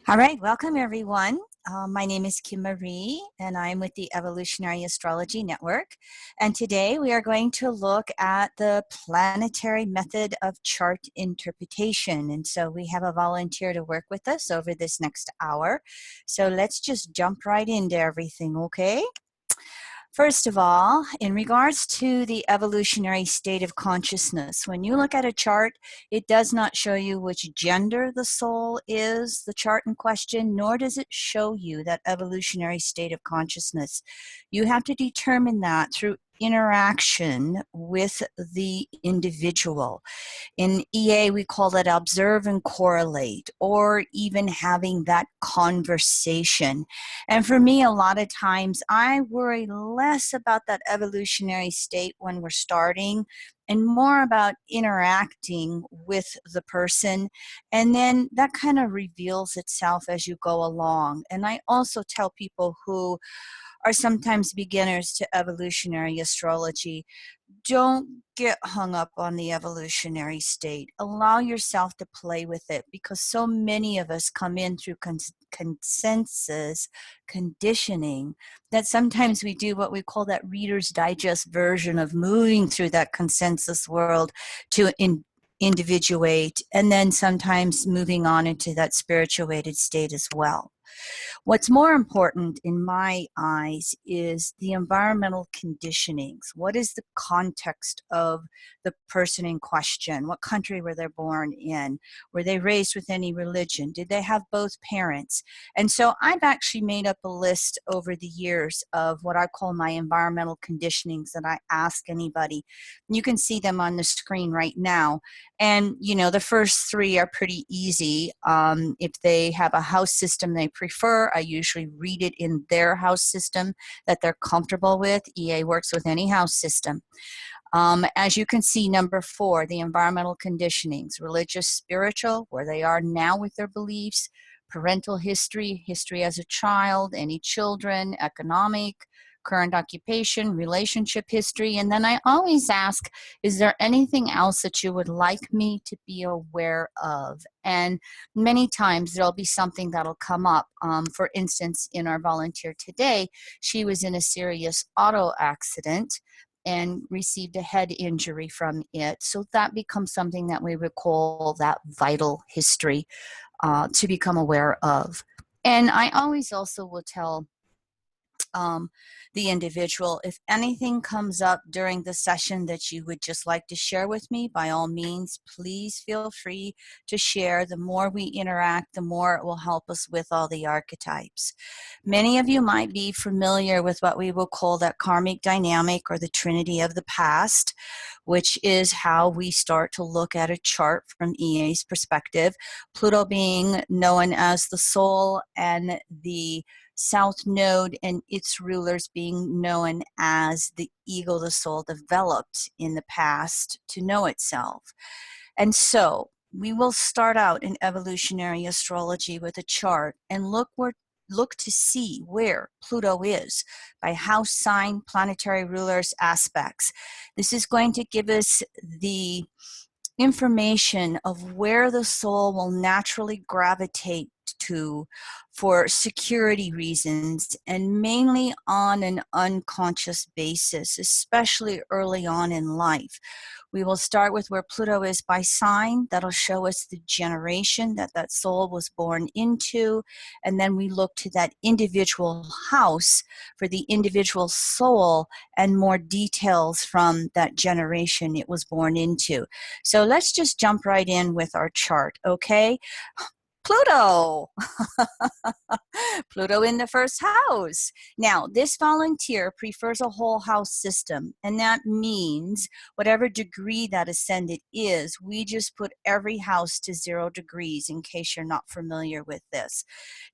All right, welcome everyone. My name is Kim Marie, and I'm with the Evolutionary Astrology Network. And today we are going to look at the planetary method of chart interpretation. And so we have a volunteer to work with us over this next hour. So let's just jump right into everything, okay? First of all, in regards to the evolutionary state of consciousness, when you look at a chart, it does not show you which gender the soul is, the chart in question, nor does it show you that evolutionary state of consciousness. You have to determine that through interaction with the individual. In EA, we call it observe and correlate, or even having that conversation. And for me, a lot of times, I worry less about that evolutionary state when we're starting and more about interacting with the person. And then that kind of reveals itself as you go along. And I also tell people who are sometimes beginners to evolutionary astrology, don't get hung up on the evolutionary state. Allow yourself to play with it, because so many of us come in through consensus conditioning that sometimes we do what we call that Reader's Digest version of moving through that consensus world to individuate, and then sometimes moving on into that spirituated state as well. What's more important in my eyes is the environmental conditionings. What is the context of the person in question? What country were they born in? Were they raised with any religion? Did they have both parents? And so I've actually made up a list over the years of what I call my environmental conditionings that I ask anybody. You can see them on the screen right now. And, you know, the first three are pretty easy. If they have a house system they prefer, I usually read it in their house system that they're comfortable with. EA works with any house system. As you can see, number 4, the environmental conditionings, religious, spiritual, where they are now with their beliefs, parental history, history as a child, any children, economic, current occupation, relationship history. And then I always ask, is there anything else that you would like me to be aware of? And many times there'll be something that'll come up. For instance, in our volunteer today, she was in a serious auto accident and received a head injury from it. So that becomes something that we would call that vital history to become aware of. And I always also will tell the individual, if anything comes up during the session that you would just like to share with me, by all means, please feel free to share. The more we interact, the more it will help us with all the archetypes. Many of you might be familiar with what we will call that karmic dynamic, or the trinity of the past, which is how we start to look at a chart from EA's perspective. Pluto being known as the soul, and the South Node and its rulers being known as the ego the soul developed in the past to know itself. And so we will start out in evolutionary astrology with a chart and look to see where Pluto is by house sign, planetary rulers, aspects. This is going to give us the information of where the soul will naturally gravitate to for security reasons, and mainly on an unconscious basis, especially early on in life. We will start with where Pluto is by sign. That'll show us the generation that that soul was born into, and then we look to that individual house for the individual soul and more details from that generation it was born into. So let's just jump right in with our chart, okay? Pluto. Pluto in the first house. Now, this volunteer prefers a whole house system, and that means whatever degree that ascendant is, we just put every house to 0 degrees in case you're not familiar with this.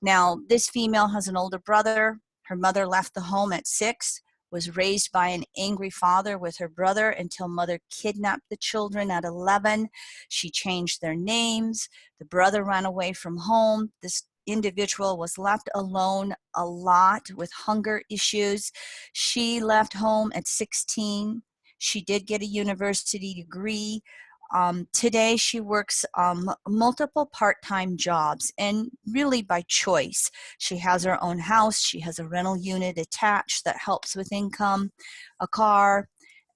Now, this female has an older brother. Her mother left the home at 6. Was raised by an angry father with her brother until mother kidnapped the children at 11. She changed their names. The brother ran away from home. This individual was left alone a lot with hunger issues. She left home at 16. She did get a university degree. Today she works multiple part-time jobs, and really by choice. She has her own house, she has a rental unit attached that helps with income, a car.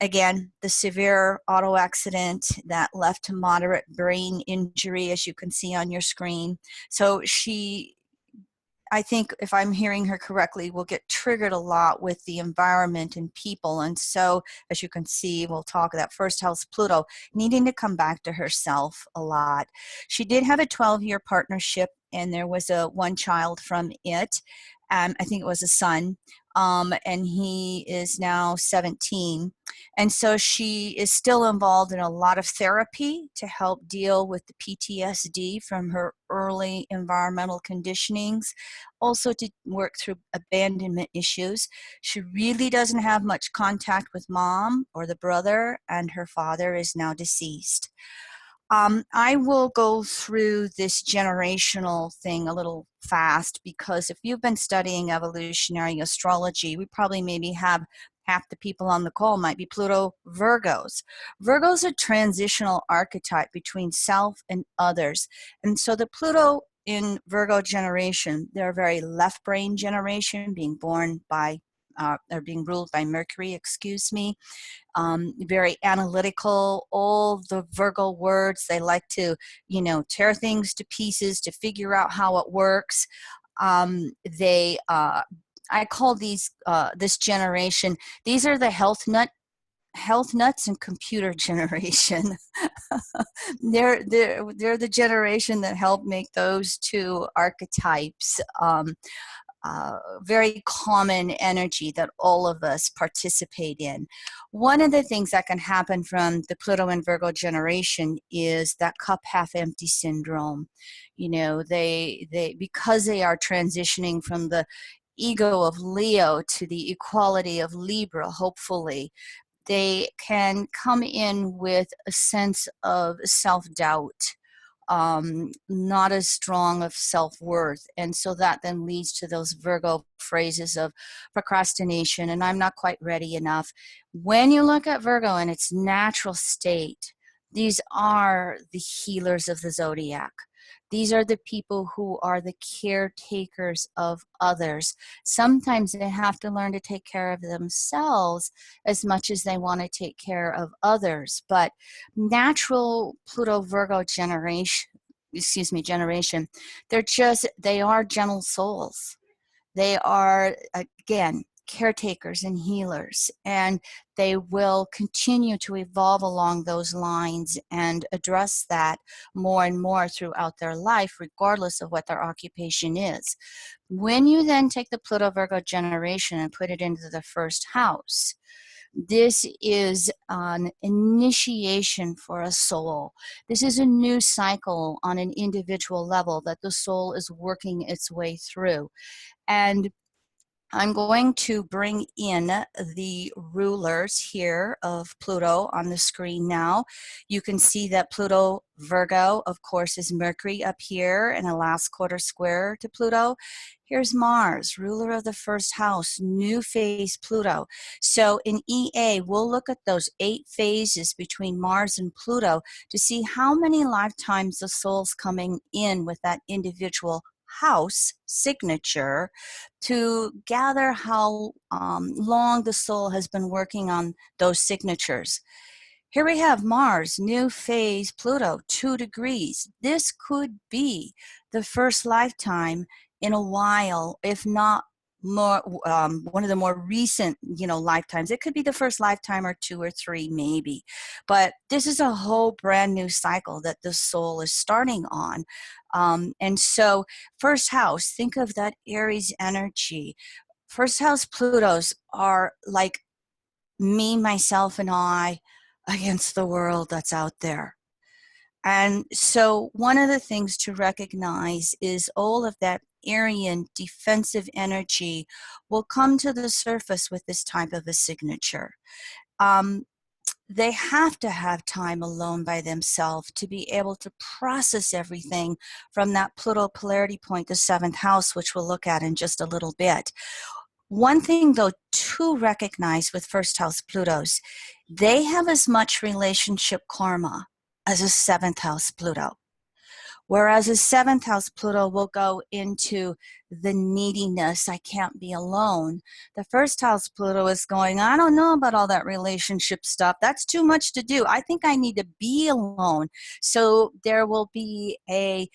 Again, the severe auto accident that left to moderate brain injury, as you can see on your screen. So she, I think if I'm hearing her correctly, will get triggered a lot with the environment and people. And so, as you can see, we'll talk that first house, Pluto, needing to come back to herself a lot. She did have a 12-year partnership, and there was one child from it. I think it was a son, and he is now 17. And so she is still involved in a lot of therapy to help deal with the PTSD from her early environmental conditionings, also to work through abandonment issues. She really doesn't have much contact with mom or the brother, and her father is now deceased. I will go through this generational thing a little fast, because if you've been studying evolutionary astrology, we probably maybe have half the people on the call might be Pluto Virgos. Virgos are transitional archetype between self and others. And so the Pluto in Virgo generation, they're a very left brain generation, being born by or being ruled by Mercury, excuse me. Very analytical, all the Virgo words. They like to, tear things to pieces to figure out how it works. I call this generation, these are the health nuts and computer generation. they're the generation that helped make those two archetypes very common energy that all of us participate in. One of the things that can happen from the Pluto and Virgo generation is that cup half empty syndrome. They because they are transitioning from the ego of Leo to the equality of Libra, hopefully, they can come in with a sense of self-doubt, not as strong of self-worth. And so that then leads to those Virgo phrases of procrastination and I'm not quite ready enough. When you look at Virgo in its natural state, these are the healers of the zodiac. These are the people who are the caretakers of others. Sometimes they have to learn to take care of themselves as much as they want to take care of others. But natural Pluto Virgo generation, they are gentle souls. They are, again, caretakers and healers, and they will continue to evolve along those lines and address that more and more throughout their life, regardless of what their occupation is. When you then take the Pluto Virgo generation and put it into the first house, this is an initiation for a soul. This is a new cycle on an individual level that the soul is working its way through. And I'm going to bring in the rulers here of Pluto on the screen now. You can see that Pluto Virgo, of course, is Mercury up here in a last quarter square to Pluto. Here's Mars, ruler of the first house, new phase Pluto. So in EA, we'll look at those 8 phases between Mars and Pluto to see how many lifetimes the soul's coming in with that individual house signature, to gather how long the soul has been working on those signatures. Here we have Mars, new phase Pluto, 2 degrees. This could be the first lifetime in a while, if not more, one of the more recent, lifetimes. It could be the first lifetime or 2 or 3 maybe. But this is a whole brand new cycle that the soul is starting on. And so first house, think of that Aries energy. First house Plutos are like me, myself, and I against the world that's out there. And so one of the things to recognize is all of that Aryan defensive energy will come to the surface with this type of a signature. They have to have time alone by themselves to be able to process everything from that Pluto polarity point, the 7th house, which we'll look at in just a little bit. One thing, though, to recognize with first house Plutos, they have as much relationship karma as a seventh house Pluto. Whereas a seventh house Pluto will go into the neediness, I can't be alone. The first house Pluto is going, I don't know about all that relationship stuff. That's too much to do. I think I need to be alone. So there will be a,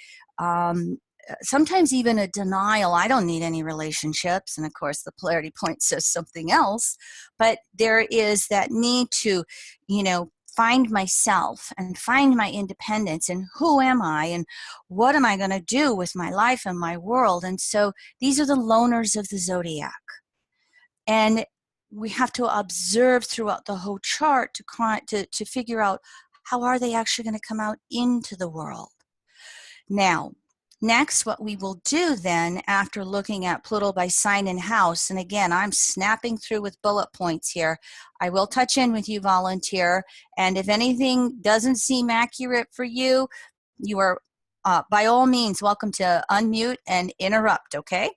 sometimes even a denial. I don't need any relationships. And of course, the polarity point says something else. But there is that need to, find myself and find my independence and who am I and what am I going to do with my life and my world. And so these are the loners of the zodiac. And we have to observe throughout the whole chart to figure out how are they actually going to come out into the world. Now, next, what we will do then, after looking at Pluto by sign and house, and again, I'm snapping through with bullet points here. I will touch in with you, volunteer, and if anything doesn't seem accurate for you, you are, by all means, welcome to unmute and interrupt, okay?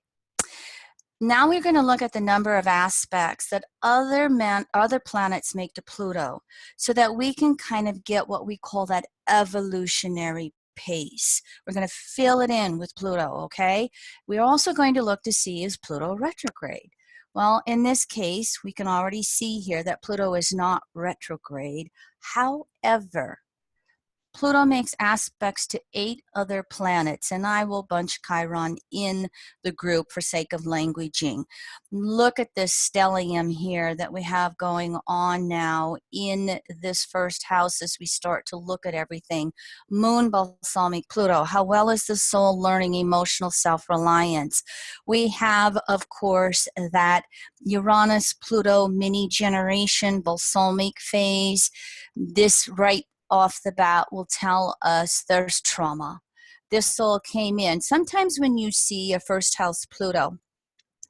Now we're going to look at the number of aspects that other planets make to Pluto so that we can kind of get what we call that evolutionary pace. We're going to fill it in with Pluto, okay? We're also going to look to see, is Pluto retrograde? Well, in this case, we can already see here that Pluto is not retrograde. However, Pluto makes aspects to 8 other planets, and I will bunch Chiron in the group for sake of languaging. Look at this stellium here that we have going on now in this first house as we start to look at everything. Moon, balsamic Pluto. How well is the soul learning emotional self-reliance? We have, of course, that Uranus-Pluto mini-generation balsamic phase. This right off the bat will tell us there's trauma. This soul came in. Sometimes when you see a first house Pluto,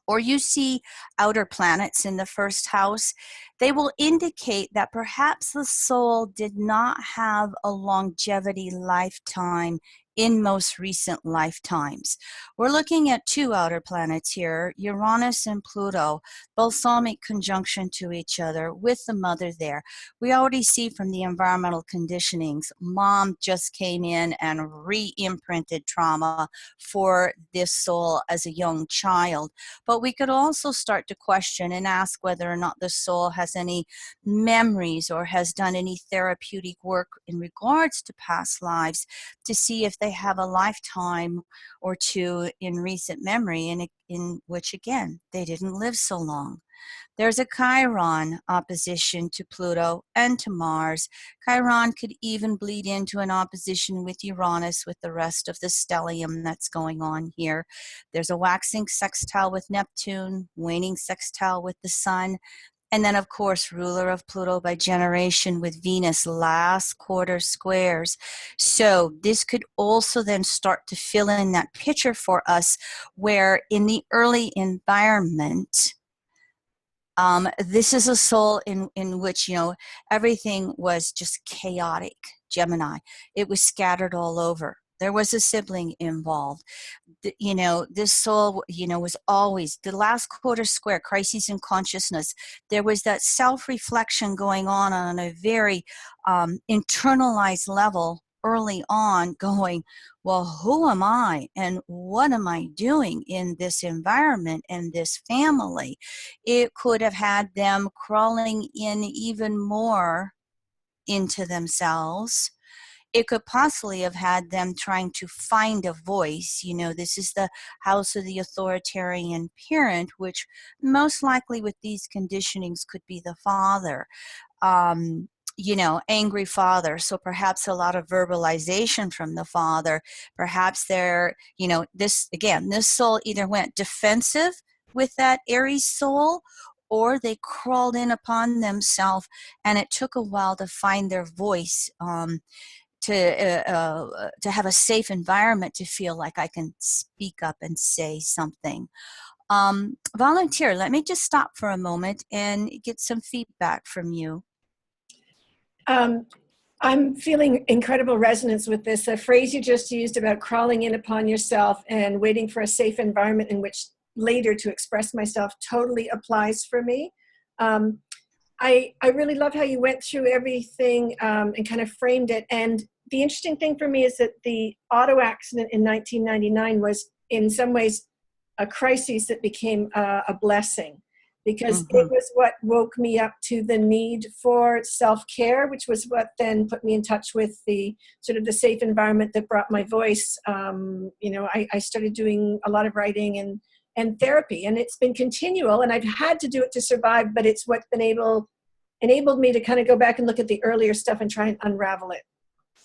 or you see outer planets in the first house, they will indicate that perhaps the soul did not have a longevity lifetime in most recent lifetimes. We're looking at 2 outer planets here, Uranus and Pluto, balsamic conjunction to each other with the mother there. We already see from the environmental conditionings, mom just came in and re-imprinted trauma for this soul as a young child. But we could also start to question and ask whether or not the soul has any memories or has done any therapeutic work in regards to past lives to see if they have a lifetime or 2 in recent memory in which, again, they didn't live so long. There's a Chiron opposition to Pluto and to Mars. Chiron could even bleed into an opposition with Uranus with the rest of the stellium that's going on here. There's a waxing sextile with Neptune, waning sextile with the Sun, and then, of course, ruler of Pluto by generation with Venus, last quarter squares. So this could also then start to fill in that picture for us where in the early environment, this is a soul in which, everything was just chaotic, Gemini. It was scattered all over. There was a sibling involved. This soul, was always the last quarter square, crises in consciousness. There was that self-reflection going on a very internalized level early on, going, well, who am I and what am I doing in this environment and this family? It could have had them crawling in even more into themselves. It could possibly have had them trying to find a voice. This is the house of the authoritarian parent, which most likely with these conditionings could be the father. Angry father. So perhaps a lot of verbalization from the father. Perhaps this soul either went defensive with that Aries soul, or they crawled in upon themselves, and it took a while to find their voice, to have a safe environment to feel like I can speak up and say something. Volunteer, let me just stop for a moment and get some feedback from you. I'm feeling incredible resonance with this. A phrase you just used about crawling in upon yourself and waiting for a safe environment in which later to express myself totally applies for me. I really love how you went through everything and kind of framed it. And the interesting thing for me is that the auto accident in 1999 was in some ways a crisis that became a blessing, because it was what woke me up to the need for self-care, which was what then put me in touch with the sort of the safe environment that brought my voice. You know, I started doing a lot of writing and therapy, and it's been continual, and I've had to do it to survive, but it's what's been enabled me to kind of go back and look at the earlier stuff and try and unravel it.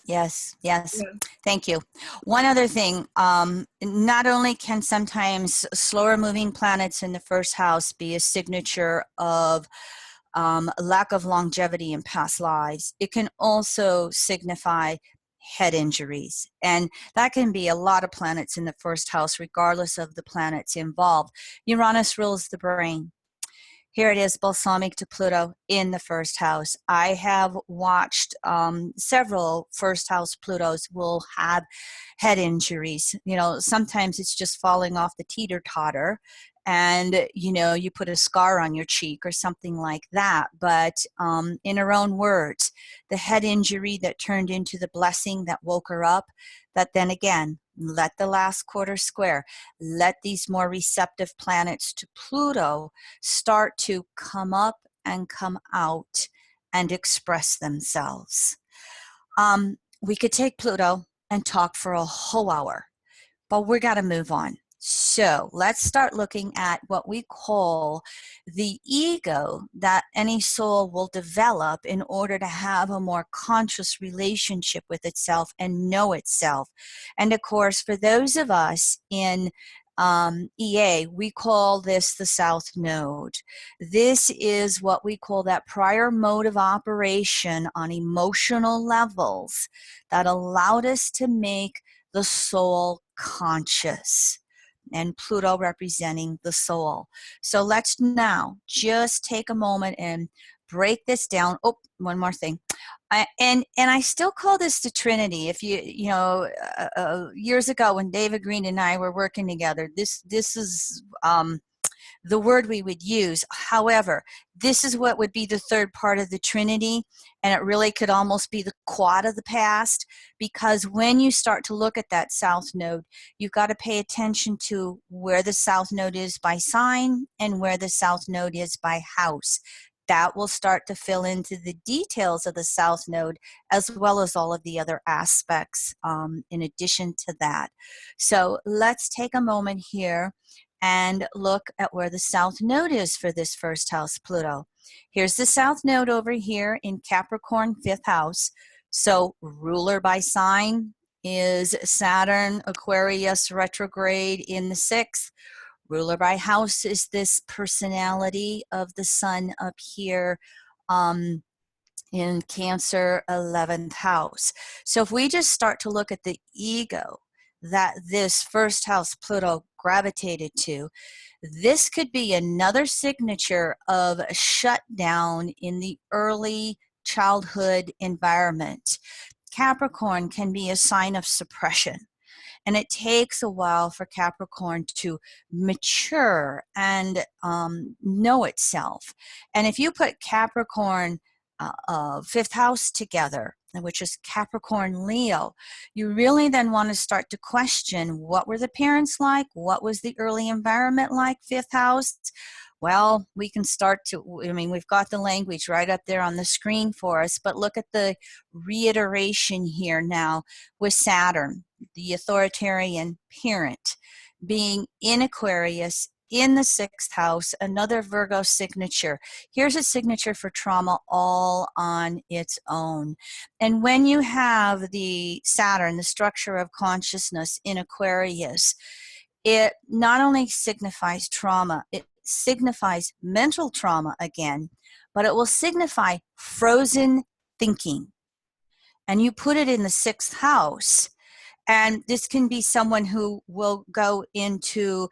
Yes, yes. Yeah. Thank you. One other thing, not only can sometimes slower moving planets in the first house be a signature of lack of longevity in past lives, it can also signify head injuries. And that can be a lot of planets in the first house, regardless of the planets involved. Uranus rules the brain. Here it is, balsamic to Pluto in the first house. I have watched several first house Plutos will have head injuries. You know, sometimes it's just falling off the teeter-totter and, you know, you put a scar on your cheek or something like that. But in her own words, the head injury that turned into the blessing that woke her up, that then again, let the last quarter square, let these more receptive planets to Pluto start to come up and come out and express themselves. We could take Pluto and talk for a whole hour, but we got to move on. So let's start looking at what we call the ego that any soul will develop in order to have a more conscious relationship with itself and know itself. And of course, for those of us in EA, we call this the South Node. This is what we call that prior mode of operation on emotional levels that allowed us to make the soul conscious, and Pluto representing the soul. So let's now just take a moment and break this down. Oh, one more thing. And I still call this the Trinity. If you know, years ago when David Green and I were working together, this is the word we would use. However, this is what would be the third part of the Trinity, and it really could almost be the quad of the past, because when you start to look at that South Node, you've got to pay attention to where the South Node is by sign and where the South Node is by house. That will start to fill into the details of the South Node, as well as all of the other aspects in addition to that. So let's take a moment here and look at where the South Node is for this first house, Pluto. Here's the South Node over here in Capricorn, 5th house. So ruler by sign is Saturn, Aquarius retrograde in the 6th. Ruler by house is this personality of the sun up here in Cancer, 11th house. So if we just start to look at the ego that this first house Pluto gravitated to, this could be another signature of a shutdown in the early childhood environment. Capricorn can be a sign of suppression. And it takes a while for Capricorn to mature and know itself. And if you put Capricorn 5th house together, which is Capricorn Leo, you really then want to start to question, what were the parents like? What was the early environment like, 5th house? Well, we can start to, I mean, we've got the language right up there on the screen for us, but look at the reiteration here now with Saturn, the authoritarian parent, being in Aquarius in the 6th house, another Virgo signature. Here's a signature for trauma all on its own. And when you have the Saturn, the structure of consciousness in Aquarius, it not only signifies trauma, it signifies mental trauma again, but it will signify frozen thinking. And you put it in the 6th house, and this can be someone who will go into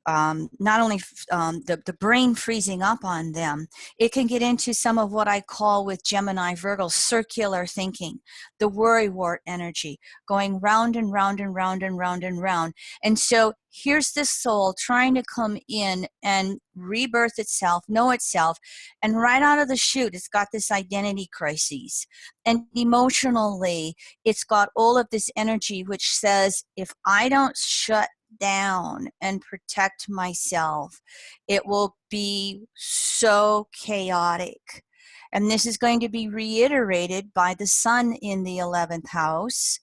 not only the brain freezing up on them, it can get into some of what I call with Gemini Virgo circular thinking, the worrywart energy, going round and round and round and round and round. And so here's this soul trying to come in and rebirth itself, know itself, and right out of the chute, it's got this identity crisis. And emotionally, it's got all of this energy which says, if I don't shut down and protect myself, it will be so chaotic. And this is going to be reiterated by the sun in the 11th house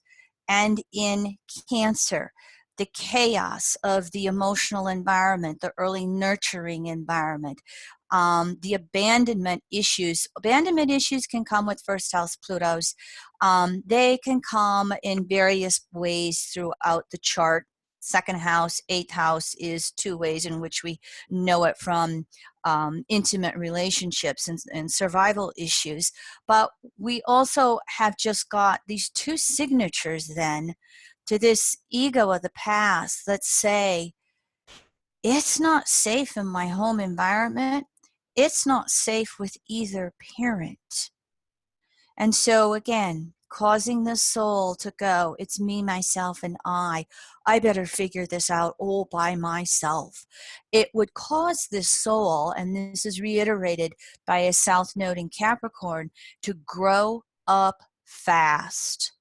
and in Cancer. The chaos of the emotional environment, the early nurturing environment, the abandonment issues. Abandonment issues can come with first house Plutos. They can come in various ways throughout the chart. Second house, eighth house is two ways in which we know it from intimate relationships and survival issues. But we also have just got these two signatures then to this ego of the past that say, it's not safe in my home environment. It's not safe with either parent. And so again, causing the soul to go, it's me, myself, and I better figure this out all by myself. It would cause this soul, and this is reiterated by a South Node in Capricorn, to grow up fast.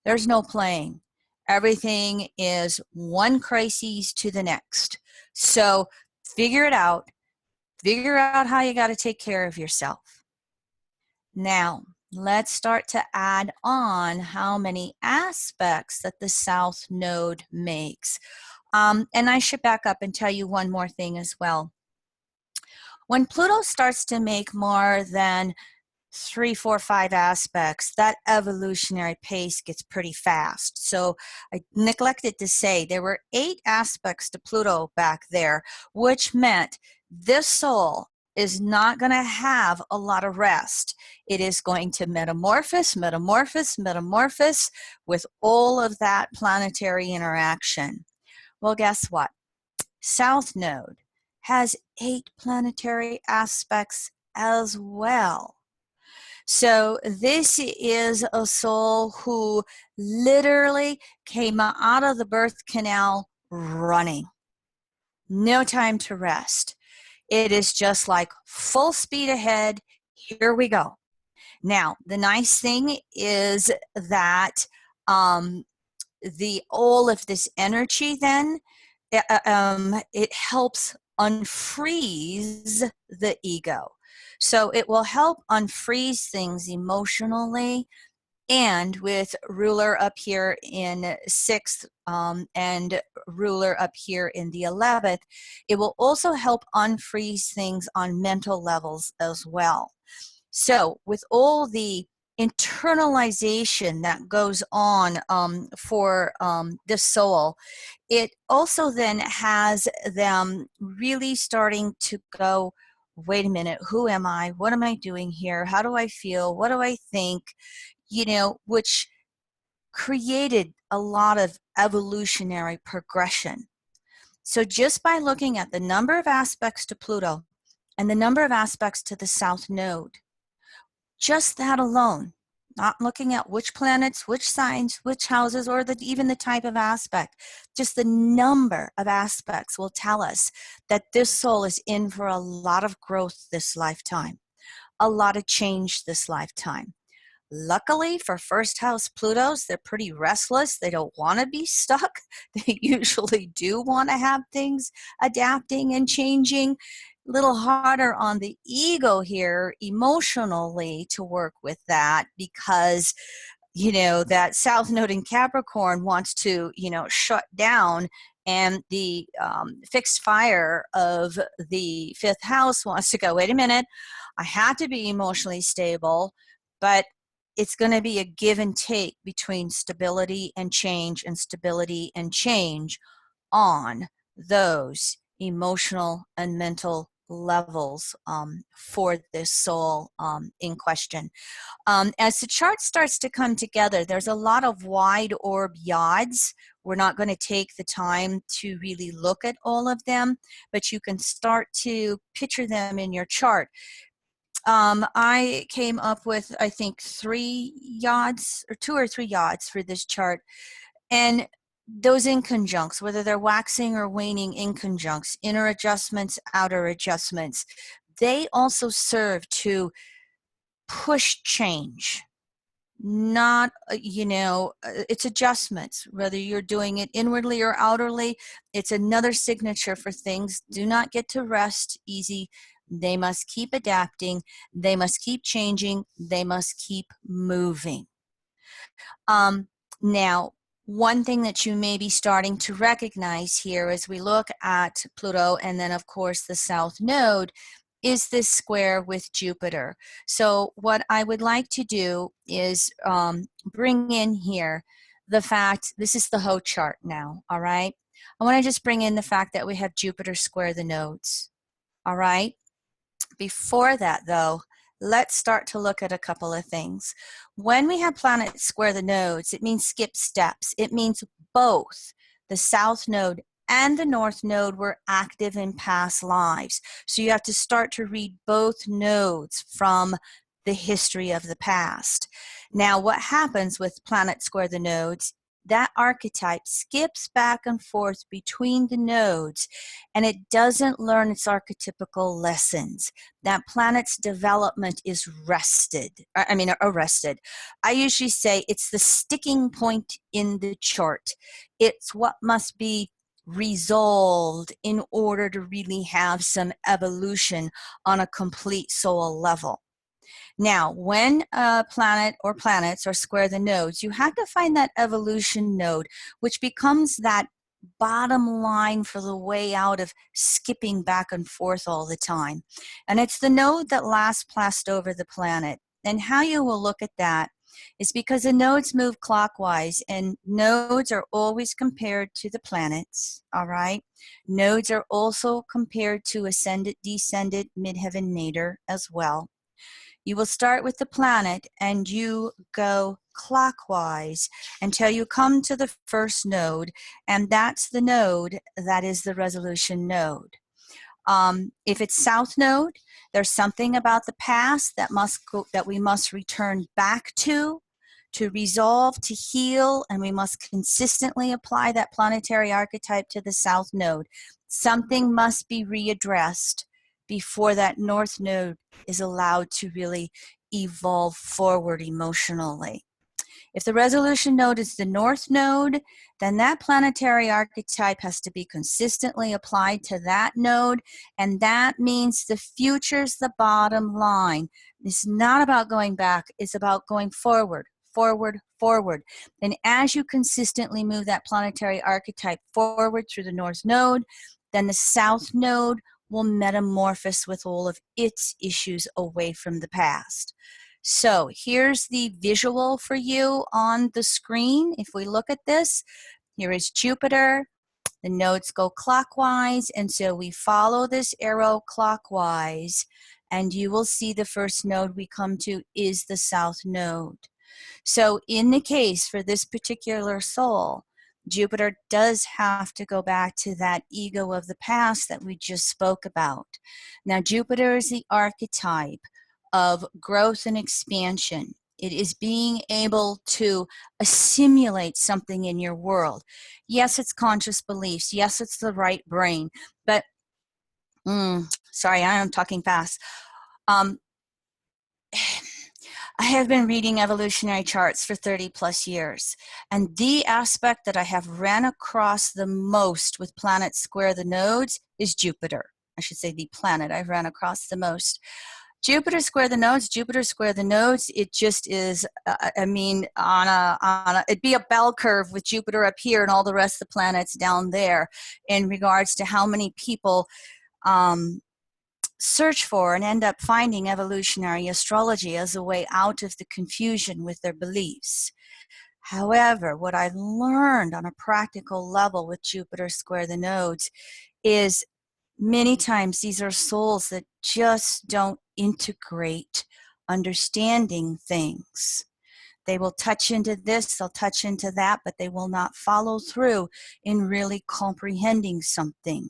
There's no playing. Everything is one crisis to the next. So figure it out. Figure out how you got to take care of yourself. Now, let's start to add on how many aspects that the South Node makes. And I should back up and tell you one more thing as well. When Pluto starts to make more than 3, 4, 5 aspects, that evolutionary pace gets pretty fast. So I neglected to say there were 8 aspects to Pluto back there, which meant this soul is not going to have a lot of rest. It is going to metamorphose with all of that planetary interaction. Well, guess what? South Node has 8 planetary aspects as well. So this is a soul who literally came out of the birth canal running. No time to rest. It is just like full speed ahead. Here we go. Now, the nice thing is that all of this energy then, it helps unfreeze the ego. So it will help unfreeze things emotionally, and with ruler up here in 6th and ruler up here in the 11th, it will also help unfreeze things on mental levels as well. So with all the internalization that goes on for the soul, it also then has them really starting to go, wait a minute, who am I? What am I doing here? How do I feel? What do I think? Which created a lot of evolutionary progression. So just by looking at the number of aspects to Pluto and the number of aspects to the South Node, just that alone, not looking at which planets, which signs, which houses, or even the type of aspect, just the number of aspects will tell us that this soul is in for a lot of growth this lifetime, a lot of change this lifetime. Luckily for first house Plutos, they're pretty restless. They don't want to be stuck. They usually do want to have things adapting and changing. A little harder on the ego here emotionally to work with that, because that South Node in Capricorn wants to shut down, and the fixed fire of the 5th house wants to go, wait a minute, I have to be emotionally stable, but it's going to be a give and take between stability and change on those emotional and mental levels for this soul in question. As the chart starts to come together, there's a lot of wide orb yods. We're not going to take the time to really look at all of them, but you can start to picture them in your chart. I came up with, I think, 3 yods, or 2 or 3 yods for this chart. And those inconjuncts, whether they're waxing or waning inconjuncts, inner adjustments, outer adjustments, they also serve to push change. Not, it's adjustments, whether you're doing it inwardly or outwardly. It's another signature for things do not get to rest easy. They must keep adapting. They must keep changing. They must keep moving. Now, one thing that you may be starting to recognize here as we look at Pluto and then, of course, the South Node is this square with Jupiter. So what I would like to do is bring in here the fact, this is the whole chart now, all right? I want to just bring in the fact that we have Jupiter square the nodes, all right? Before that, though, let's start to look at a couple of things. When we have planets square the nodes, it means skip steps. It means both the South Node and the North Node were active in past lives. So you have to start to read both nodes from the history of the past. Now, what happens with planets square the nodes, that archetype skips back and forth between the nodes, and it doesn't learn its archetypical lessons. That planet's development is arrested. I usually say it's the sticking point in the chart. It's what must be resolved in order to really have some evolution on a complete soul level. Now, when a planet or planets are square the nodes, you have to find that evolution node, which becomes that bottom line for the way out of skipping back and forth all the time. And it's the node that last passed over the planet. And how you will look at that is because the nodes move clockwise, and nodes are always compared to the planets, all right? Nodes are also compared to ascendant, descendant, midheaven, nadir as well. You will start with the planet and you go clockwise until you come to the first node, and that's the node that is the resolution node. If it's South Node, there's something about the past that we must return back to resolve, to heal, and we must consistently apply that planetary archetype to the South Node. Something must be readdressed before that North Node is allowed to really evolve forward emotionally. If the resolution node is the North Node, then that planetary archetype has to be consistently applied to that node, and that means the future's the bottom line. It's not about going back, it's about going forward, forward, forward. And as you consistently move that planetary archetype forward through the North Node, then the South Node will metamorphose with all of its issues away from the past. So here's the visual for you on the screen. If we look at this, here is Jupiter. The nodes go clockwise, and so we follow this arrow clockwise, and you will see the first node we come to is the South Node. So in the case for this particular soul, Jupiter does have to go back to that ego of the past that we just spoke about. Now, Jupiter is the archetype of growth and expansion. It is being able to assimilate something in your world. Yes, it's conscious beliefs. Yes, it's the right brain. But, sorry, I am talking fast. I have been reading evolutionary charts for 30 plus years, and the aspect that I have ran across the most with planets square the nodes is Jupiter. I should say the planet I've ran across the most. Jupiter square the nodes, Jupiter square the nodes, it just is, it'd be a bell curve with Jupiter up here and all the rest of the planets down there in regards to how many people search for and end up finding evolutionary astrology as a way out of the confusion with their beliefs. However, what I learned on a practical level with Jupiter square the nodes is Many times these are souls that just don't integrate understanding things. They will touch into this, they'll touch into that, but they will not follow through in really comprehending something.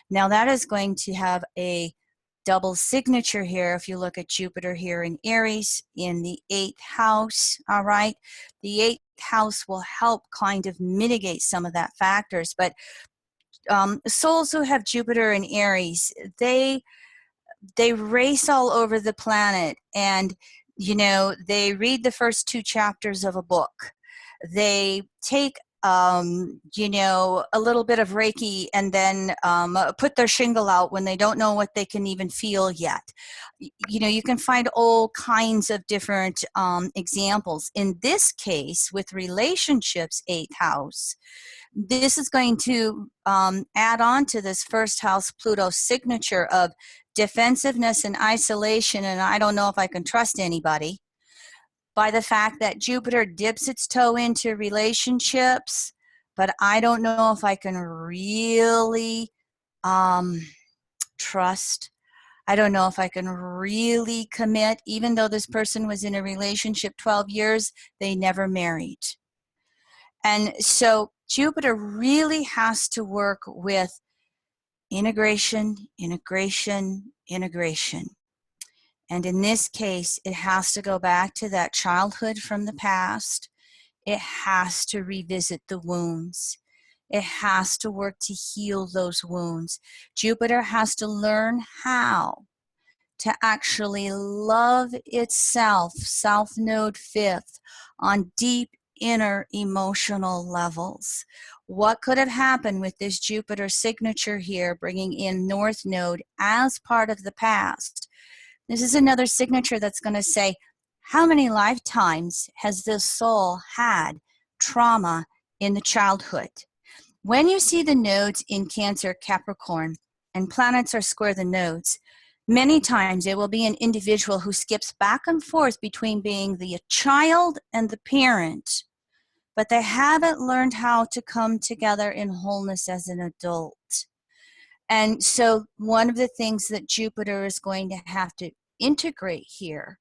Now that is going to have a double signature here. If you look at Jupiter here in Aries in the 8th house, all right, the 8th house will help kind of mitigate some of that factors. But souls who have Jupiter in Aries, they race all over the planet, and you know, they read the first 2 chapters of a book. They take you know, a little bit of Reiki and then put their shingle out when they don't know what they can even feel yet. You know, you can find all kinds of different examples. In this case, with relationships, 8th house, this is going to add on to this first house Pluto signature of defensiveness and isolation, and I don't know if I can trust anybody, by the fact that Jupiter dips its toe into relationships, but I don't know if I can really trust. I don't know if I can really commit, even though this person was in a relationship 12 years, they never married. And so Jupiter really has to work with integration, integration, integration. And in this case, it has to go back to that childhood from the past. It has to revisit the wounds. It has to work to heal those wounds. Jupiter has to learn how to actually love itself, South Node 5th, on deep inner emotional levels. What could have happened with this Jupiter signature here, bringing in North Node as part of the past? This is another signature that's going to say, how many lifetimes has this soul had trauma in the childhood? When you see the nodes in Cancer, Capricorn, and planets are square the nodes, many times it will be an individual who skips back and forth between being the child and the parent, but they haven't learned how to come together in wholeness as an adult. And so one of the things that Jupiter is going to have to integrate here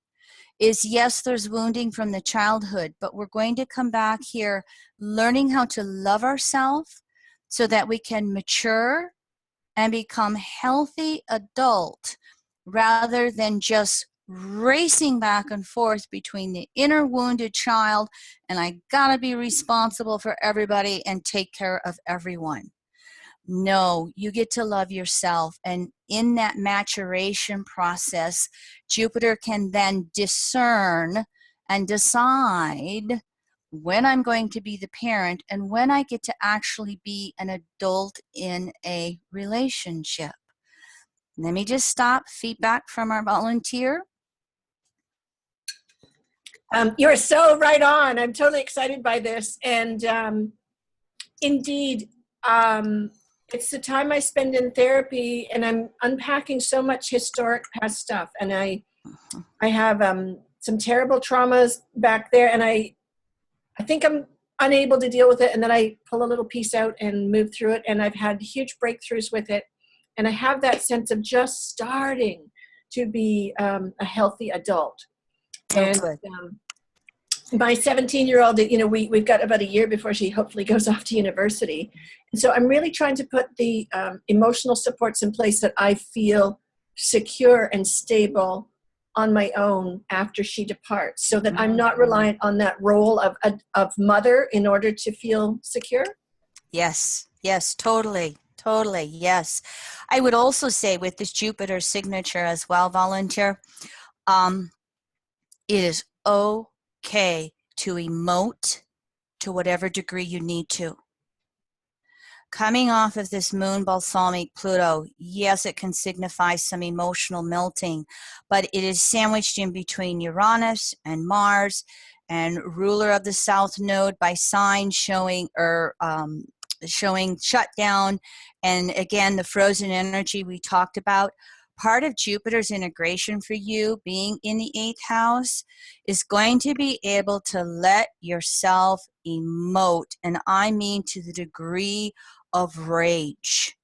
is, yes, there's wounding from the childhood, but we're going to come back here learning how to love ourselves so that we can mature and become healthy adult rather than just racing back and forth between the inner wounded child and I gotta be responsible for everybody and take care of everyone. No, you get to love yourself. And in that maturation process, Jupiter can then discern and decide when I'm going to be the parent and when I get to actually be an adult in a relationship. Let me just stop. Feedback from our volunteer. You're so right on. I'm totally excited by this. And indeed, it's the time I spend in therapy, and I'm unpacking so much historic past stuff. And I have some terrible traumas back there, and I think I'm unable to deal with it. And then I pull a little piece out and move through it. And I've had huge breakthroughs with it. And I have that sense of just starting to be a healthy adult. And my 17-year-old, you know, we've got about a year before she hopefully goes off to university. And so I'm really trying to put the emotional supports in place that I feel secure and stable on my own after she departs, so that I'm not reliant on that role of mother in order to feel secure. Yes, yes, totally. Totally, yes. I would also say with this Jupiter signature as well, volunteer, it is okay to emote to whatever degree you need to. Coming off of this moon balsamic Pluto, yes, it can signify some emotional melting, but it is sandwiched in between Uranus and Mars, and ruler of the South Node by sign showing shutdown, and again the frozen energy we talked about. Part of Jupiter's integration for you being in the 8th house is going to be able to let yourself emote, and I mean to the degree of rage.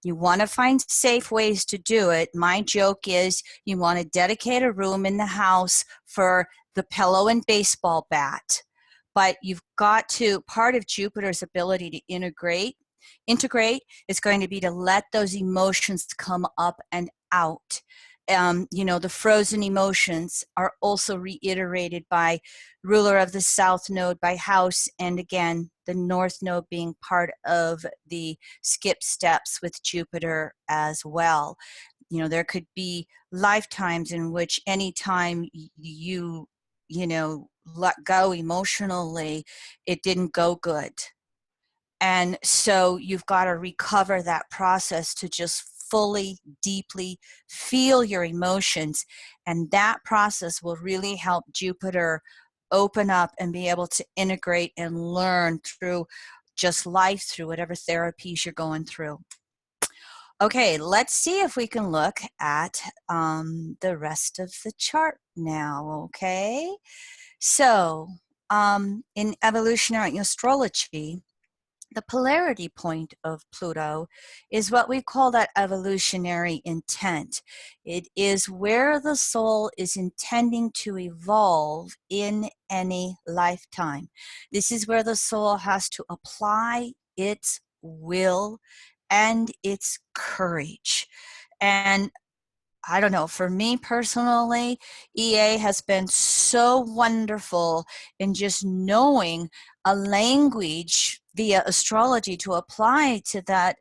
You want to find safe ways to do it. My joke is you want to dedicate a room in the house for the pillow and baseball bat. But you've got to, part of Jupiter's ability to integrate is going to be to let those emotions come up and out. The frozen emotions are also reiterated by ruler of the south node by house, and again, the north node being part of the skip steps with Jupiter as well. There could be lifetimes in which anytime you let go emotionally, it didn't go good. And so you've got to recover that process to just fully, deeply feel your emotions. And that process will really help Jupiter open up and be able to integrate and learn through just life, through whatever therapies you're going through. Okay, let's see if we can look at the rest of the chart now, okay? So in evolutionary astrology, the polarity point of Pluto is what we call that evolutionary intent. It is where the soul is intending to evolve in any lifetime. This is where the soul has to apply its will and its courage. And I don't know, for me personally, EA has been so wonderful in just knowing a language via astrology to apply to that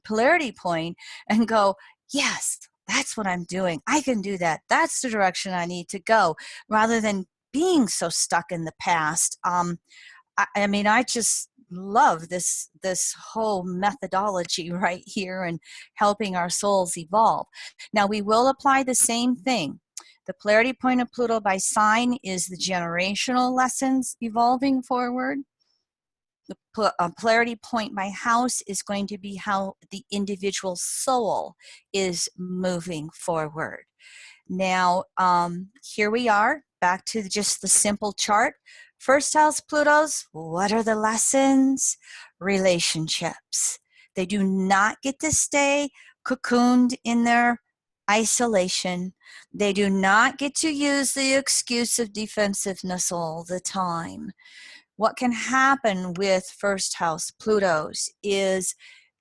polarity point and go, yes, that's what I'm doing. I can do that. That's the direction I need to go, rather than being so stuck in the past. I just love this whole methodology right here and helping our souls evolve. Now we will apply the same thing. The polarity point of Pluto by sign is the generational lessons evolving forward. The polarity point by house is going to be how the individual soul is moving forward. Now, here we are, back to just the simple chart. First house Plutos, what are the lessons? Relationships. They do not get to stay cocooned in their isolation. They do not get to use the excuse of defensiveness all the time. What can happen with first house Plutos is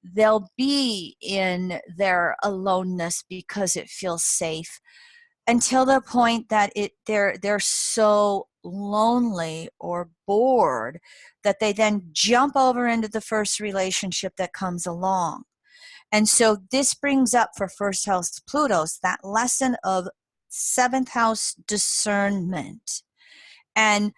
they'll be in their aloneness because it feels safe, until the point that they're so lonely or bored that they then jump over into the first relationship that comes along. And so this brings up for first house Plutos that lesson of seventh house discernment. And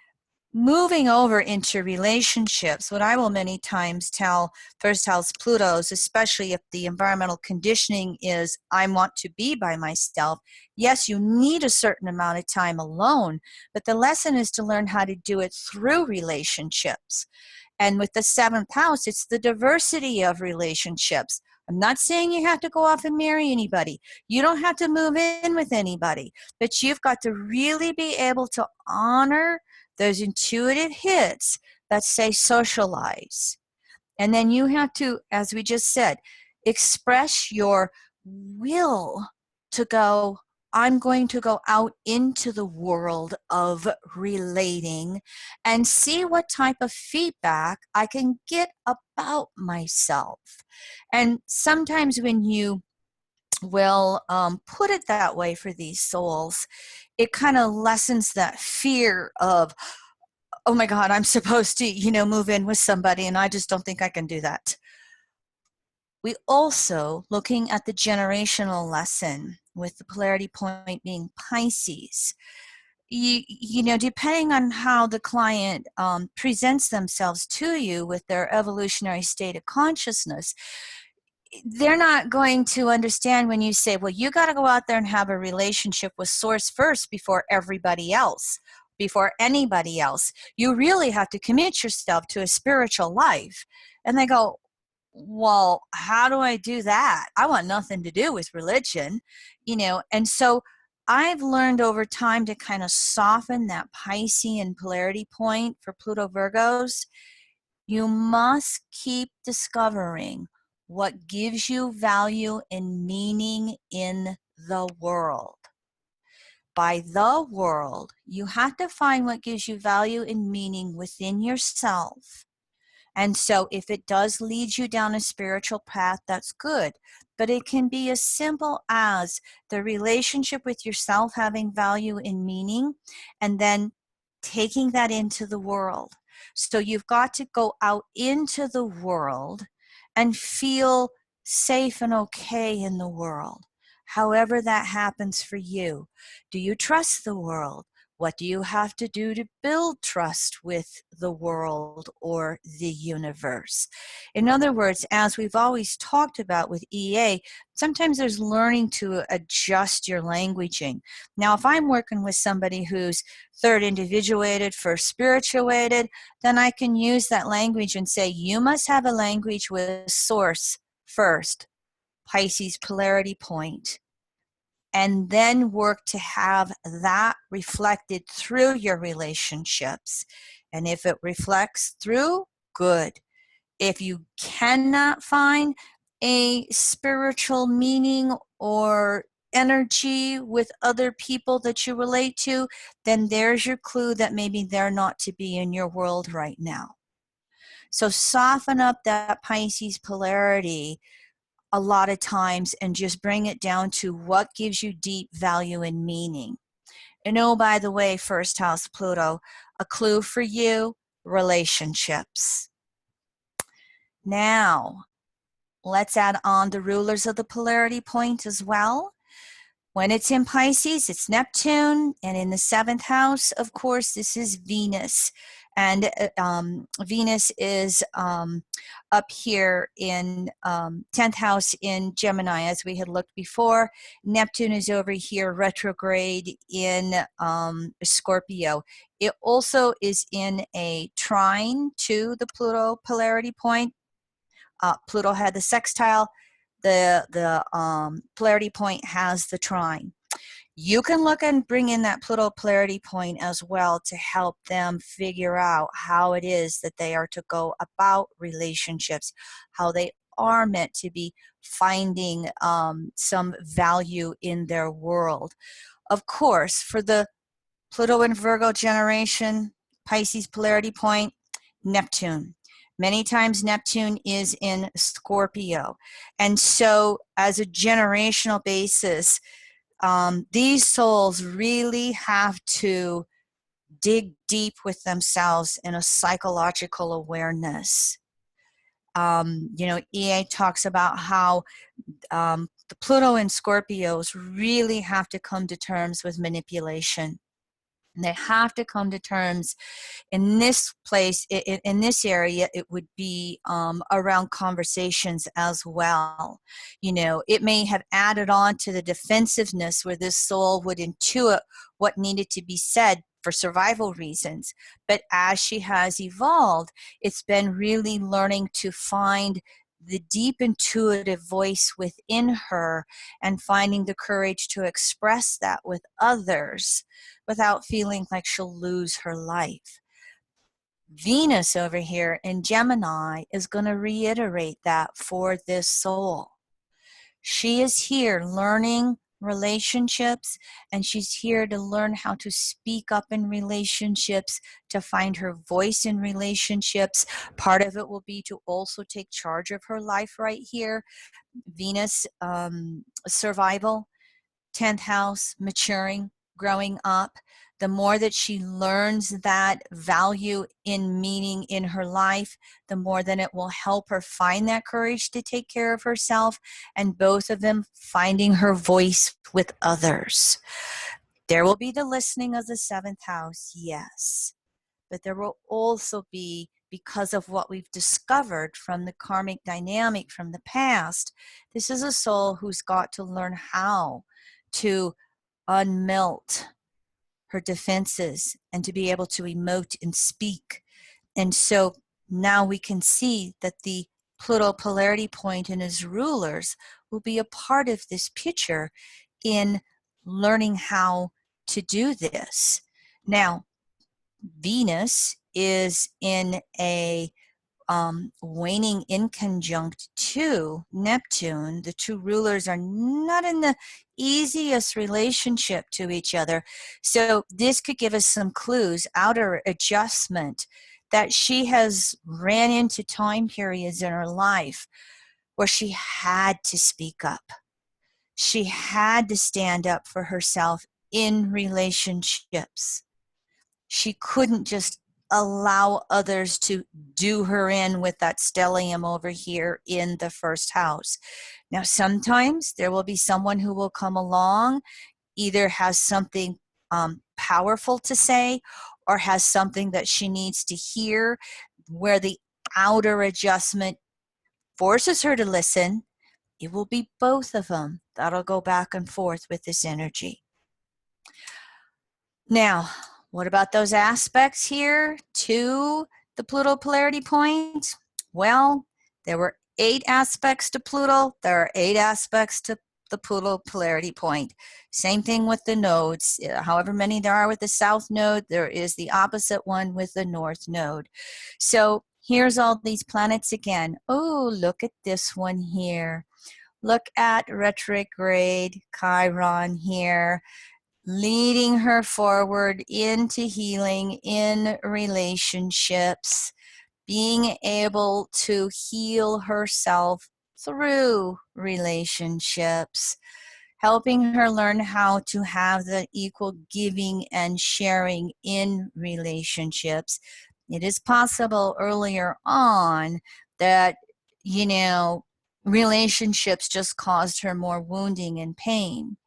moving over into relationships, what I will many times tell first house Plutos, especially if the environmental conditioning is I want to be by myself, yes, you need a certain amount of time alone, but the lesson is to learn how to do it through relationships. And with the seventh house, it's the diversity of relationships. I'm not saying you have to go off and marry anybody. You don't have to move in with anybody, but you've got to really be able to honor those intuitive hits that say socialize. And then you have to, as we just said, express your will to go, I'm going to go out into the world of relating and see what type of feedback I can get about myself. And sometimes when you will put it that way for these souls, it kind of lessens that fear of, oh my God, I'm supposed to, move in with somebody and I just don't think I can do that. We also, looking at the generational lesson with the polarity point being Pisces, depending on how the client presents themselves to you with their evolutionary state of consciousness, they're not going to understand when you say, well, you got to go out there and have a relationship with source first before everybody else, before anybody else. You really have to commit yourself to a spiritual life. And they go, well, how do I do that? I want nothing to do with religion, and so I've learned over time to kind of soften that Piscean polarity point for Pluto Virgos. You must keep discovering what gives you value and meaning in the world. By the world, you have to find what gives you value and meaning within yourself. And so if it does lead you down a spiritual path, that's good. But it can be as simple as the relationship with yourself having value and meaning, and then taking that into the world. So you've got to go out into the world and feel safe and okay in the world, however that happens for you. Do you trust the world? What do you have to do to build trust with the world or the universe? In other words, as we've always talked about with EA, sometimes there's learning to adjust your languaging. Now, if I'm working with somebody who's third individuated, first spirituated, then I can use that language and say, you must have a language with source first, Pisces polarity point, and then work to have that reflected through your relationships. And if it reflects through, good. If you cannot find a spiritual meaning or energy with other people that you relate to, then there's your clue that maybe they're not to be in your world right now. So soften up that Pisces polarity a lot of times and just bring it down to what gives you deep value and meaning. And oh, by the way, first house Pluto, a clue for you, relationships. Now, let's add on the rulers of the polarity point as well. When it's in Pisces, it's Neptune, and in the 7th house, of course, this is Venus. And Venus is up here in 10th house in Gemini, as we had looked before. Neptune is over here retrograde in Scorpio. It also is in a trine to the Pluto polarity point. Pluto had the sextile. The polarity point has the trine. You can look and bring in that Pluto polarity point as well to help them figure out how it is that they are to go about relationships, how they are meant to be finding some value in their world. Of course, for the Pluto and Virgo generation, Pisces polarity point, Neptune. Many times Neptune is in Scorpio. And so as a generational basis, these souls really have to dig deep with themselves in a psychological awareness. EA talks about how the Pluto and Scorpios really have to come to terms with manipulation. They have to come to terms in this place, in this area. It would be around conversations as well. It may have added on to the defensiveness where this soul would intuit what needed to be said for survival reasons. But as she has evolved, it's been really learning to find the deep intuitive voice within her and finding the courage to express that with others without feeling like she'll lose her life. Venus over here in Gemini is going to reiterate that for this soul. She is here learning relationships, and she's here to learn how to speak up in relationships, to find her voice in relationships. Part of it will be to also take charge of her life right here. Venus, survival, 10th house, maturing, growing up. The more that she learns that value in meaning in her life, the more then it will help her find that courage to take care of herself, and both of them finding her voice with others. There will be the listening of the 7th house, yes, but there will also be, because of what we've discovered from the karmic dynamic from the past, this is a soul who's got to learn how to unmelt her defenses and to be able to emote and speak. And so now we can see that the Pluto polarity point and his rulers will be a part of this picture in learning how to do this. Now, Venus is in a waning in conjunct to Neptune, the two rulers are not in the easiest relationship to each other. So this could give us some clues, outer adjustment, that she has ran into time periods in her life where she had to speak up. She had to stand up for herself in relationships. She couldn't just allow others to do her in with that stellium over here in the first house. Now, sometimes there will be someone who will come along, either has something powerful to say or has something that she needs to hear, where the outer adjustment forces her to listen. It will be both of them that'll go back and forth with this energy. Now, what about those aspects here to the Pluto polarity point? Well, there were 8 aspects to Pluto. There are 8 aspects to the Pluto polarity point. Same thing with the nodes. However many there are with the south node, there is the opposite one with the north node. So here's all these planets again. Oh, look at this one here. Look at retrograde Chiron here, leading her forward into healing in relationships, being able to heal herself through relationships, helping her learn how to have the equal giving and sharing in relationships. It is possible earlier on that, relationships just caused her more wounding and pain.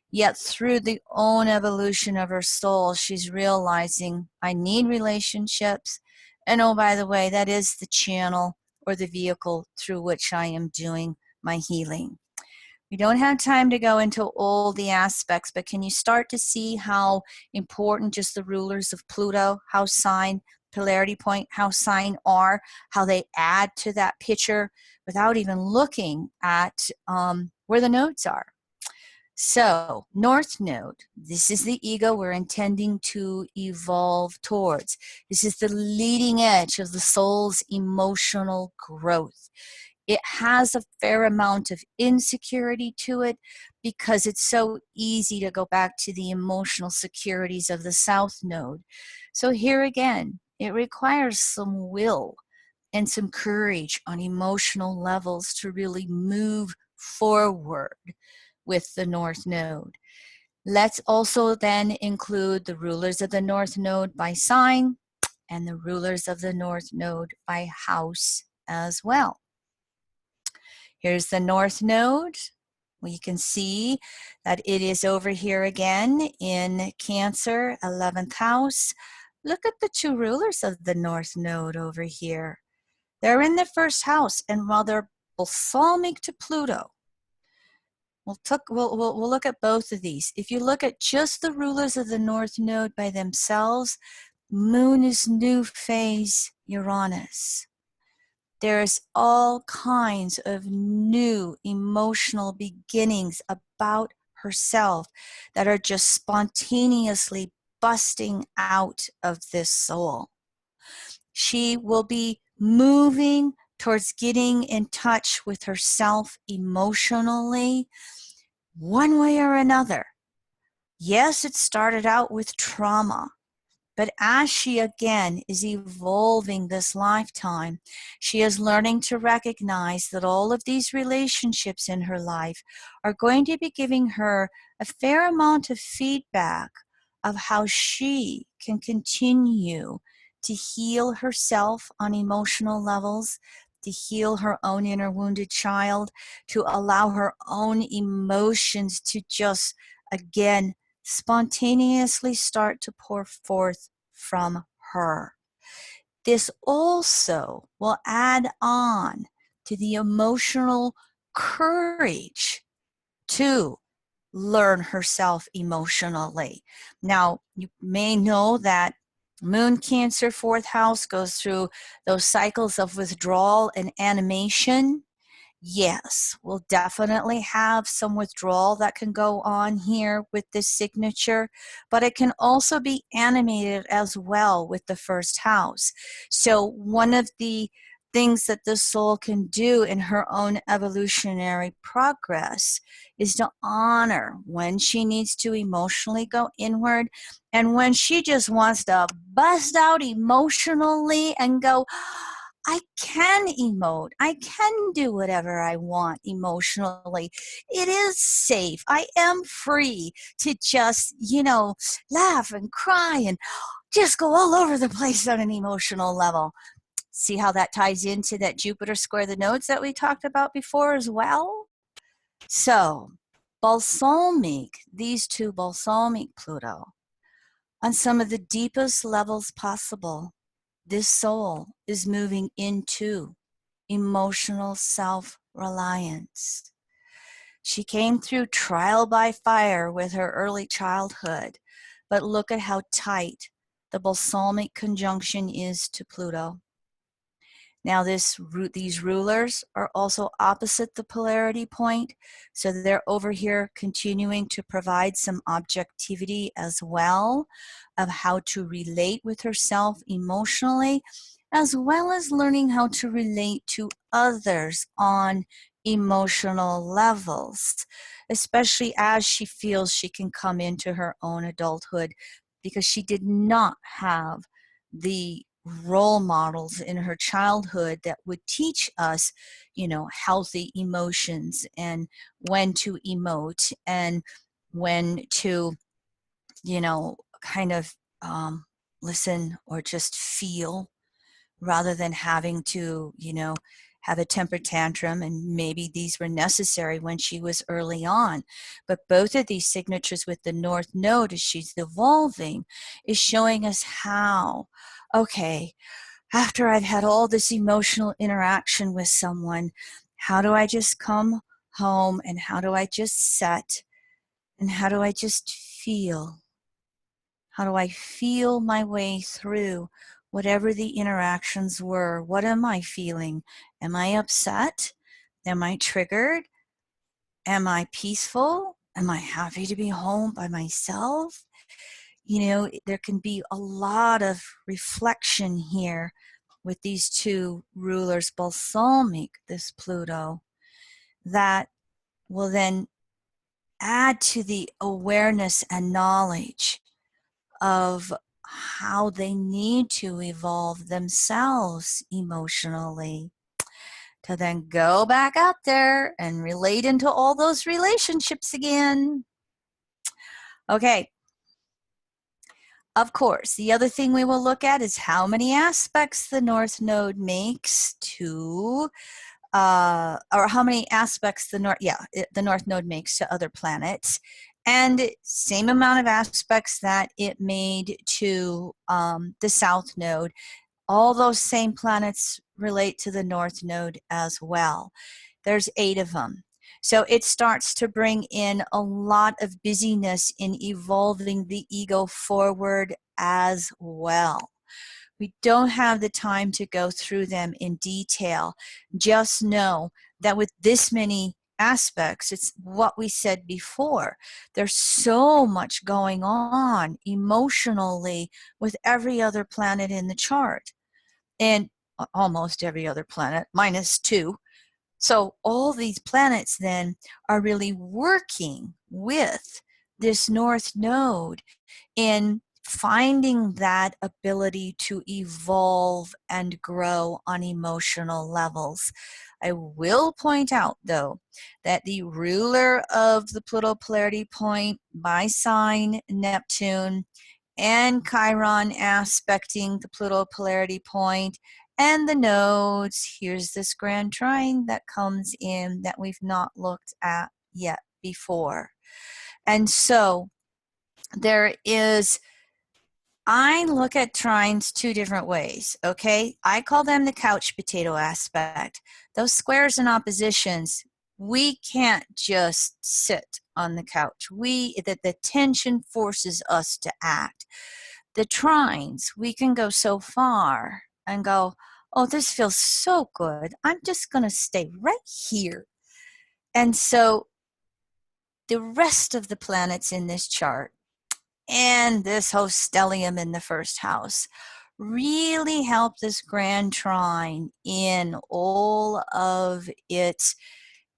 Yet through the own evolution of her soul, she's realizing, I need relationships. And oh, by the way, that is the channel or the vehicle through which I am doing my healing. We don't have time to go into all the aspects, but can you start to see how important just the rulers of Pluto, house sign, polarity point, house sign are, how they add to that picture without even looking at where the nodes are? So, North Node, this is the ego we're intending to evolve towards. This is the leading edge of the soul's emotional growth. It has a fair amount of insecurity to it because it's so easy to go back to the emotional securities of the South Node. So here again, it requires some will and some courage on emotional levels to really move forward with the North Node. Let's also then include the rulers of the North Node by sign and the rulers of the North Node by house as well. Here's the North Node. We can see that it is over here again in Cancer, 11th house. Look at the 2 rulers of the North Node over here. They're in the first house, and while they're balsamic to Pluto, we'll look at both of these. If you look at just the rulers of the North Node by themselves, Moon is new phase Uranus. There's all kinds of new emotional beginnings about herself that are just spontaneously busting out of this soul. She will be moving towards getting in touch with herself emotionally, one way or another. Yes, it started out with trauma, but as she again is evolving this lifetime, she is learning to recognize that all of these relationships in her life are going to be giving her a fair amount of feedback of how she can continue to heal herself on emotional levels, to heal her own inner wounded child, to allow her own emotions to just, again, spontaneously start to pour forth from her. This also will add on to the emotional courage to learn herself emotionally. Now, you may know that Moon Cancer 4th house goes through those cycles of withdrawal and animation. Yes, we'll definitely have some withdrawal that can go on here with this signature, but it can also be animated as well with the first house. So one of the things that the soul can do in her own evolutionary progress is to honor when she needs to emotionally go inward and when she just wants to bust out emotionally and go, I can emote. I can do whatever I want emotionally. It is safe. I am free to just, laugh and cry and just go all over the place on an emotional level. See how that ties into that Jupiter square the nodes that we talked about before as well? So, these two balsamic Pluto, on some of the deepest levels possible, this soul is moving into emotional self-reliance. She came through trial by fire with her early childhood, but look at how tight the balsamic conjunction is to Pluto. Now these rulers are also opposite the polarity point, so they're over here continuing to provide some objectivity as well of how to relate with herself emotionally, as well as learning how to relate to others on emotional levels, especially as she feels she can come into her own adulthood, because she did not have the role models in her childhood that would teach us, healthy emotions and when to emote and when to, kind of listen or just feel rather than having to, have a temper tantrum. And maybe these were necessary when she was early on. But both of these signatures with the North Node as she's evolving is showing us how, okay, after I've had all this emotional interaction with someone, how do I just come home and how do I just set and how do I just feel? How do I feel my way through whatever the interactions were? What am I feeling? Am I upset? Am I triggered? Am I peaceful? Am I happy to be home by myself? There can be a lot of reflection here with these two rulers, balsamic, this Pluto, that will then add to the awareness and knowledge of how they need to evolve themselves emotionally to then go back out there and relate into all those relationships again. Okay. Of course, the other thing we will look at is how many aspects the North Node makes to, or how many aspects the North Node makes to other planets, and same amount of aspects that it made to the South Node. All those same planets relate to the North Node as well. There's 8 of them. So it starts to bring in a lot of busyness in evolving the ego forward as well. We don't have the time to go through them in detail. Just know that with this many aspects, it's what we said before. There's so much going on emotionally with every other planet in the chart. And almost every other planet, minus 2. So all these planets then are really working with this North Node in finding that ability to evolve and grow on emotional levels. I will point out, though, that the ruler of the Pluto polarity point by sign, Neptune, and Chiron aspecting the Pluto polarity point, and the nodes. Here's this grand trine that comes in that we've not looked at yet before. And so there is, I look at trines 2 different ways, okay? I call them the couch potato aspect. Those squares and oppositions, we can't just sit on the couch. The tension forces us to act. The trines, we can go so far and go, oh, this feels so good. I'm just going to stay right here. And so the rest of the planets in this chart and this host stellium in the first house really help this grand trine in all of its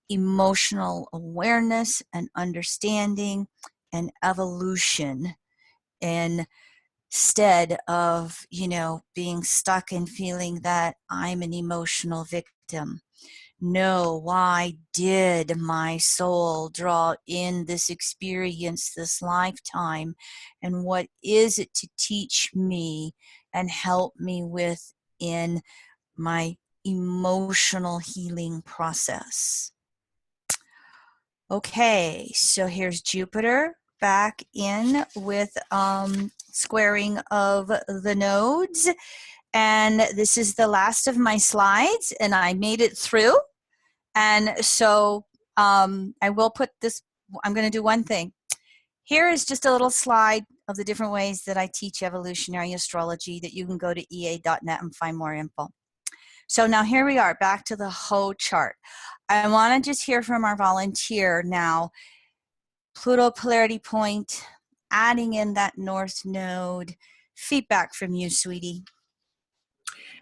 emotional awareness and understanding and evolution, instead of, being stuck and feeling that I'm an emotional victim. No, why did my soul draw in this experience, this lifetime? And what is it to teach me and help me with in my emotional healing process? Okay, so here's Jupiter back in with squaring of the nodes. And this is the last of my slides, and I made it through. And so I will put this, I'm going to do one thing. Here is just a little slide of the different ways that I teach evolutionary astrology that you can go to ea.net and find more info. So now here we are, back to the whole chart. I want to just hear from our volunteer now. Pluto polarity point, adding in that north node. Feedback from you, sweetie.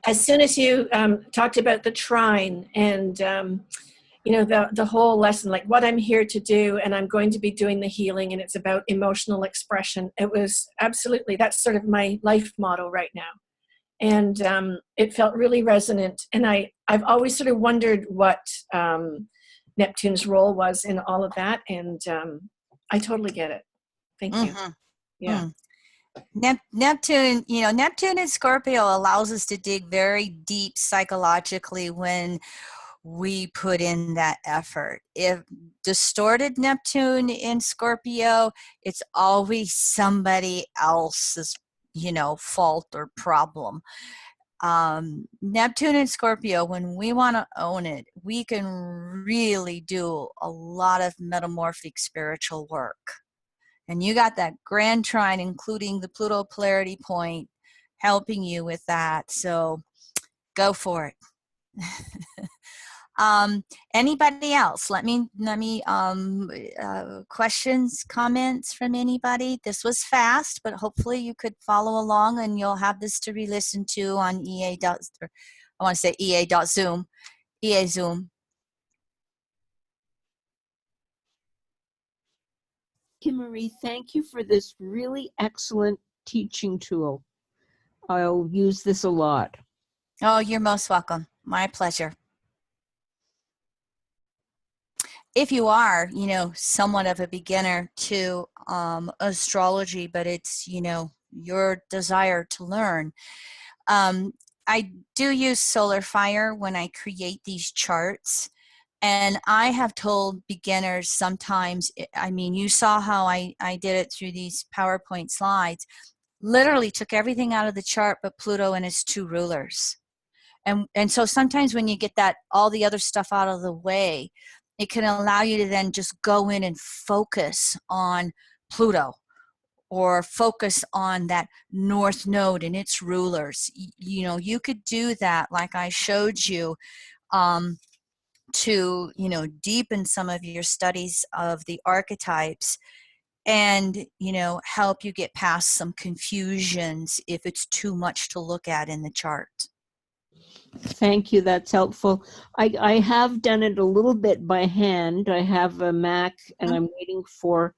As soon as you talked about the trine and the whole lesson, like what I'm here to do, and I'm going to be doing the healing, and it's about emotional expression. It was absolutely, that's sort of my life motto right now. And it felt really resonant. And I've always sort of wondered what Neptune's role was in all of that. And I totally get it. Thank you. Yeah. Neptune, Neptune and Scorpio allows us to dig very deep psychologically when we put in that effort. If distorted Neptune in Scorpio, it's always somebody else's, fault or problem. Neptune and Scorpio, when we want to own it, we can really do a lot of metamorphic spiritual work. And you got that grand trine, including the Pluto polarity point, helping you with that. So go for it. Anybody else? Let me questions, comments from anybody? This was fast, but hopefully you could follow along, and you'll have this to re-listen to on EA.Zoom. EA Zoom. Kim Marie, thank you for this really excellent teaching tool. I'll use this a lot. Oh, you're most welcome. My pleasure. If you are, somewhat of a beginner to astrology, but it's, your desire to learn. I do use Solar Fire when I create these charts. And I have told beginners sometimes, you saw how I did it through these PowerPoint slides, literally took everything out of the chart but Pluto and its two rulers. And so sometimes when you get that, all the other stuff out of the way, it can allow you to then just go in and focus on Pluto or focus on that north node and its rulers. You could do that like I showed you, to deepen some of your studies of the archetypes and help you get past some confusions if it's too much to look at in the chart. Thank you, that's helpful. I have done it a little bit by hand. I have a Mac and I'm waiting for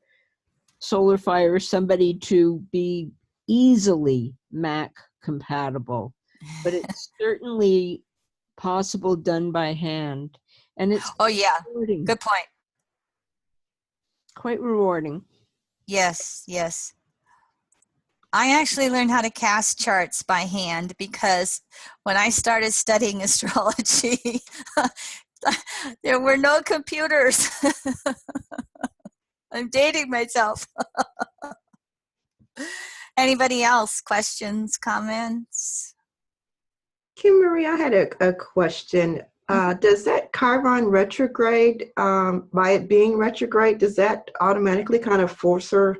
Solar Fire, somebody to be easily Mac compatible, but it's certainly possible done by hand. And it's rewarding. Good point. Quite rewarding. Yes. I actually learned how to cast charts by hand because when I started studying astrology, there were no computers. I'm dating myself. Anybody else? Questions, comments? Kim Marie, I had a question. Does that Chiron retrograde, by it being retrograde, does that automatically kind of force her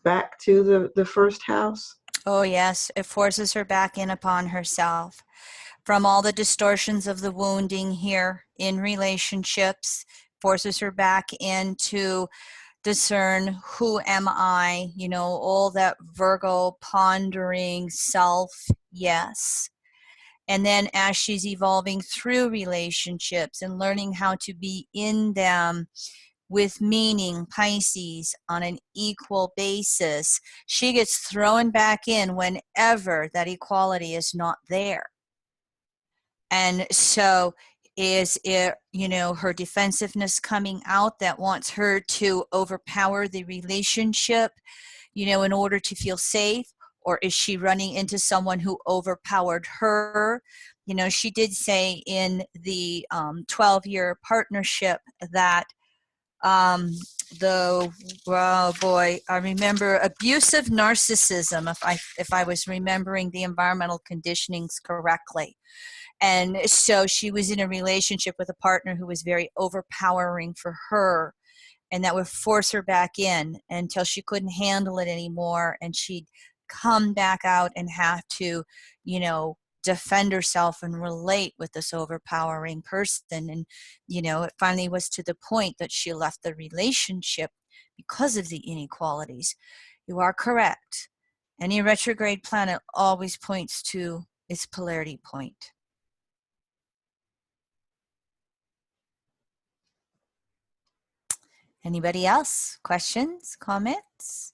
back to the first house? Oh yes, it forces her back in upon herself. From all the distortions of the wounding here in relationships, forces her back in to discern who am I, all that Virgo pondering self Yes. And then as she's evolving through relationships and learning how to be in them with meaning, Pisces, on an equal basis, she gets thrown back in whenever that equality is not there. And so is it, you know, her defensiveness coming out that wants her to overpower the relationship, you know, in order to feel safe? Or is she running into someone who overpowered her? You know, she did say in the 12-year partnership that oh boy, I remember abusive narcissism, if I was remembering the environmental conditionings correctly. And so she was in a relationship with a partner who was very overpowering for her, and that would force her back in until she couldn't handle it anymore, and she'd come back out and have to, you know, defend herself and relate with this overpowering person. And, you know, it finally was to the point that she left the relationship because of the inequalities. You are correct. Any retrograde planet always points to its polarity point. Anybody else? Questions, comments?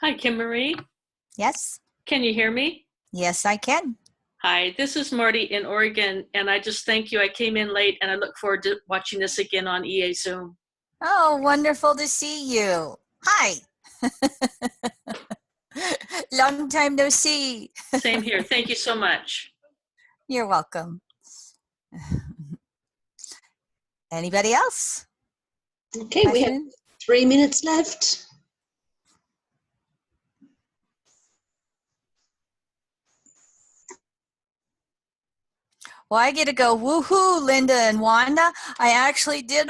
Hi, Kim Marie. Yes? Can you hear me? Yes, I can. Hi, this is Marty in Oregon, and I just thank you. I came in late, and I look forward to watching this again on EA Zoom. Oh, wonderful to see you. Hi. Long time no see. Same here. Thank you so much. You're welcome. Anybody else? Okay, we have 3 minutes left. Well, I get to go woohoo, Linda and Wanda. I actually did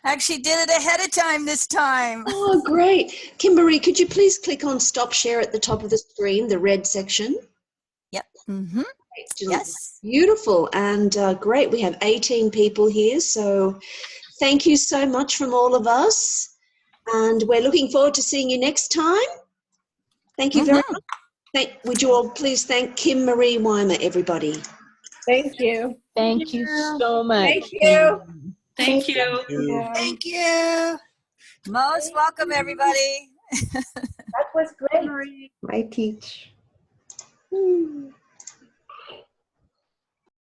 it ahead of time this time. Oh, great. Kimberly, could you please click on stop share at the top of the screen, the red section? Yep. Mm-hmm. Yes. Beautiful and great. We have 18 people here, so thank you so much from all of us. And we're looking forward to seeing you next time. Thank you very much. Would you all please thank Kim Marie Weimer, everybody? Thank you. Thank you so much. Thank you. Thank you. Thank you. Most welcome, everybody. That was great. My teach. Hmm.